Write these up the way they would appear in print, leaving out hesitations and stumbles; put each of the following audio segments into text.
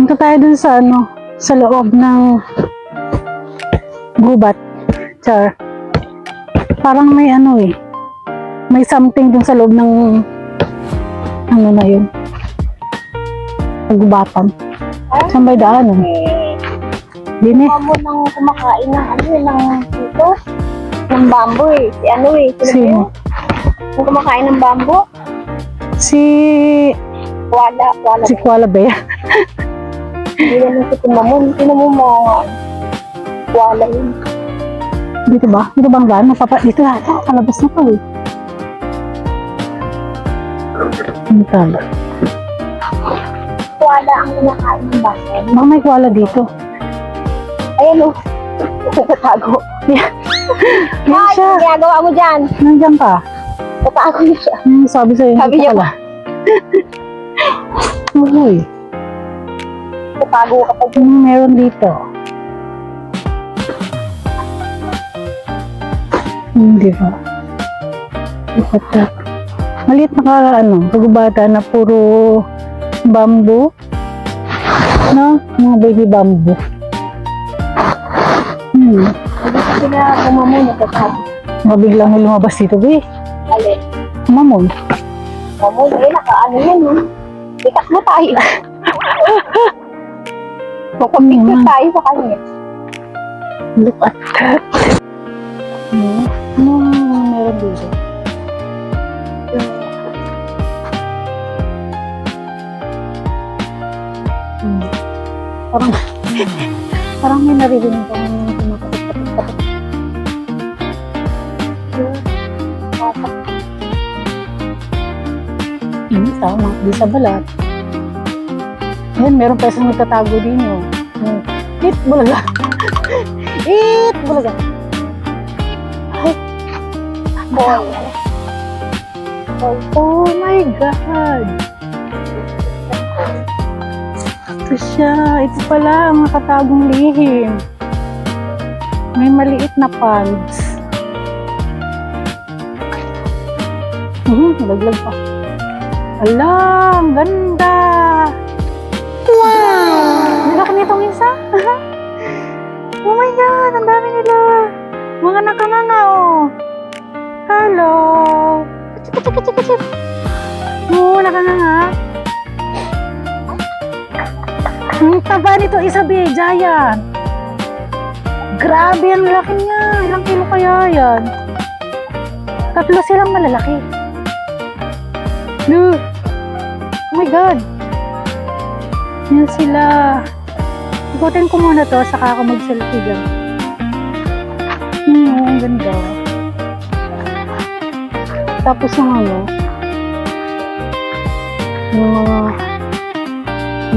Punta tayo dun sa ano, sa loob ng gubat. Char. Parang may ano eh. May something dun sa loob ng ano na yun. Gubatan. Saan ba daan? Dine. Mamo nang kumakain ng ano ng dito. Ng bamboo eh. Si ano eh. Sino? Yung kumakain ng bamboo. Si Wala. si Kuala Bea. Hindi naman si Timamon. Sino mo mga wala yun. Dito ba? Dito bang daan? Dito yata. Kalabas na to eh. Ano tala? Wala ang kumakain ng bamboo. Baka may kuala dito. Ayan o. Tatago. Yan Ay, siya. ginagawa mo dyan. Nandiyan ka. Tatago niya siya. Sabi sa'yo. Sabi niya pala. Uy. Tatago ka pa dyan. Meron dito. Hindi ba? Ipata. Maliit na kagubata na puro bamboo. No? Mga baby bamboo. Hindi sila kumamon. Tatago. Mabiglang may lumabas dito, be. Alin. Mamon. Mamon. Eh, nakaano yan no. Ikat mo tayo. Magpapicture tayo sa kanya. Look at that. Ano meron dito? Parang parang may naririnig kang kumakapat-kapat. Tama, di sa balat. Yan, meron pa isang nagtatago din yun. Eat, bulaga. Eat, bulaga. Ay. Boy. Oh my God. Ito siya. Ito pala ang nakatagong lihim. May maliit na pads. Nalaglag pa. Ala, ang ganda. Wow! Nalaki nitong isa. Oh my God, ang dami nila. Mga nakanganga, oh. Hello. Kachik. Oo, nakanganga. Ang taba nito, Isabe, giant. Grabe, ang laki niya. Ilang kilo kaya yan? 3 silang malalaki. Look. Oh my God. Yan sila. Ikutin ko muna to, saka ako mag-selfie dyan. Ang ganda. Tapos yung yung mga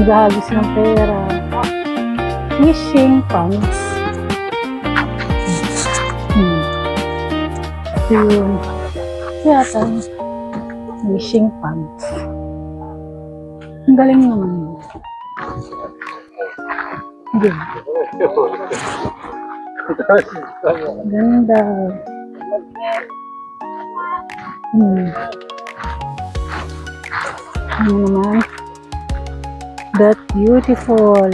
naghahagis ng pera. Fishing pants. Yung yata fishing pants. Ang galing naman yun. Ganda. Ano naman? That beautiful.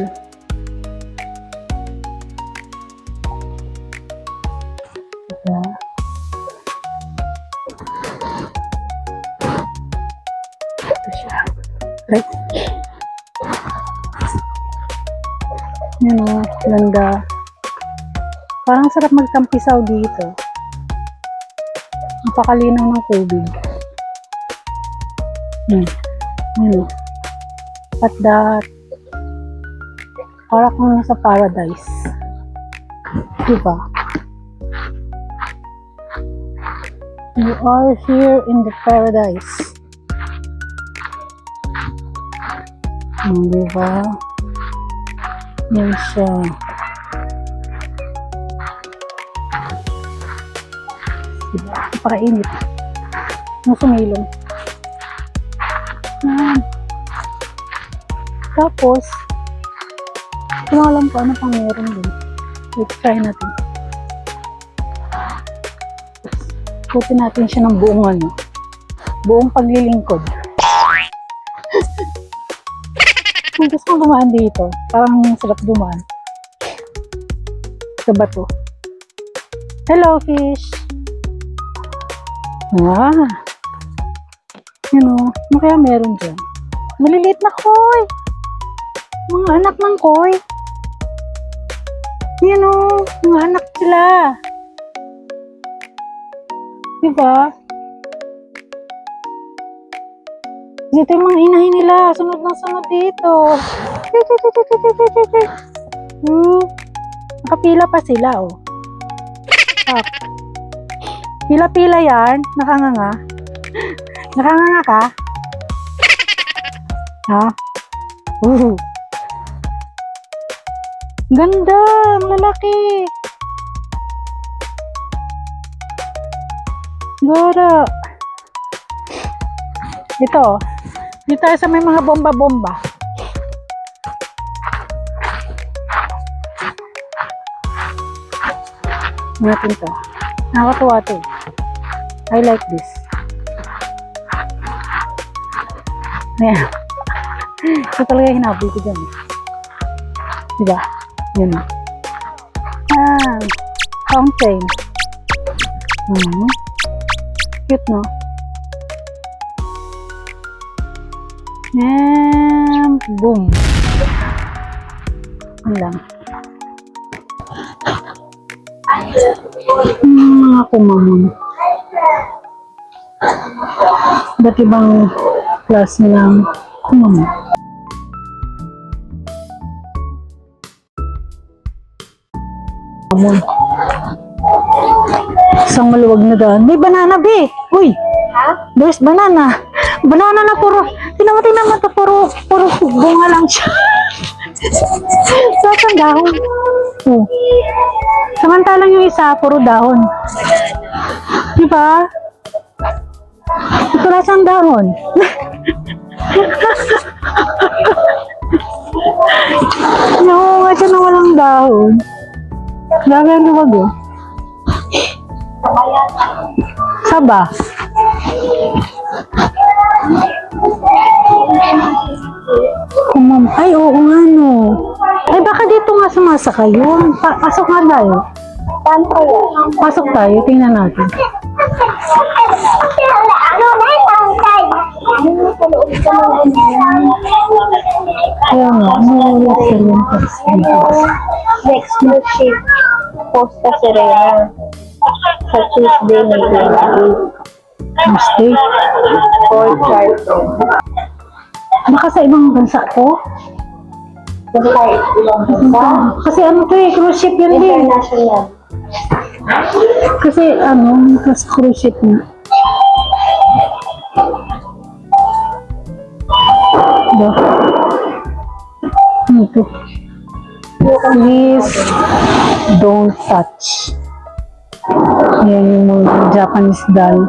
Diba? Ito siya. Right? Yan o, ganda. Parang sarap magtampisaw dito. Napakalinaw ng tubig. Yan o. At that, parang kung nasa paradise. Diba? You are here in the paradise. Diba? Yan siya. Diba? Napakainit. Nung sumilong. Tapos, hindi ko alam ko ano pang meron din. Wait, try natin. Ikutin natin siya ng buong buong paglilingkod. Gusto kong dumaan dito. Parang sarap dumaan. Sa bato. Hello, fish. Ah. Ano? Ano kaya meron dyan? Maliliit na koi. Mga anak ng koi. Yan o. Mga anak sila. Diba? Dito yung mga inahin nila. Sunod na sunod dito. Nakapila pa sila, oh. Ah. Pila-pila yan. Nakanganga. Nakanganga ka? Ha? Ganda. Ang lalaki. Gara. Ito. Dito tayo sa may mga bomba-bomba. Natin to. Nakakatuwa to. I like this. Ayan. Ito talaga hinaboy ko dyan. Diba? Yun. Ah. Fountain. Cute, no? And boom. Ano lang. Mga kumamon. Ba't ibang klase ng kumamon? Kumamon. Isang maluwag na daan. May banana, be! Uy! Ha? There's banana. Banana na puro. Tingnan mo ito. Puro bunga lang siya. Saan dahon? Oh. Samantalang yung isa, puro dahon. Diba? Ito lang siyang dahon. Nakunga siya na walang dahon. Grabe ang luwag, oh. Saba. Ay, oo nga, no. Ay, baka dito nga sumasakay yun. Pasok nga tayo. Paano kaya? Pasok tayo, tingnan natin. Kaya nga, nulit sa yun. Next cruise ship, Costa Serena. Sa Tuesday, May 28. Mistake. For Charlton. Baka sa ibang bansa to? Kasi kahit ilang bansa, Kasi ano to eh, cruise ship yun din. international. Kasi kasi cruise ship na. Ba? Ito. Please don't touch. Yan yung mga Japanese doll.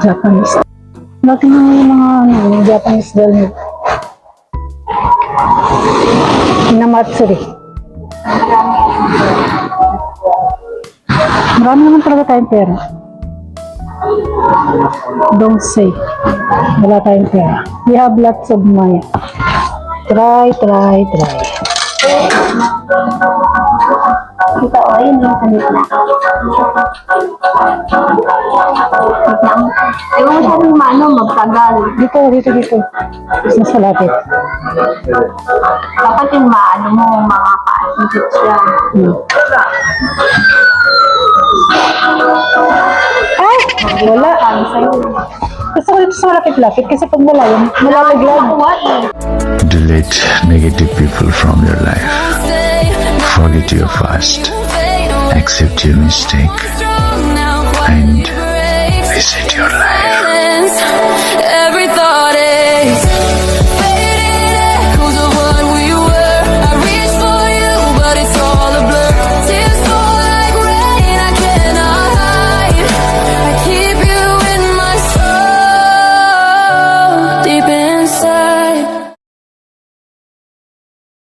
Japanese. Natin yung mga Japanese doll nito. Hinamatsuri. Marami naman talaga tayong pera. Don't say. Wala tayong pera. We have lots of money. Try. Kita o, yun yung kanit na. Ayaw mo masyadong magtagal. Dito. Nasa lapit. Dapat yung mo, mga ka-assisip siya. Ay! Wala. Sabi sa'yo. Gusto ko dito sa malapit-lapit kasi pag wala yun, malalaglag. Delete negative people from your life. Forget your past. Accept your mistake. And reset your life.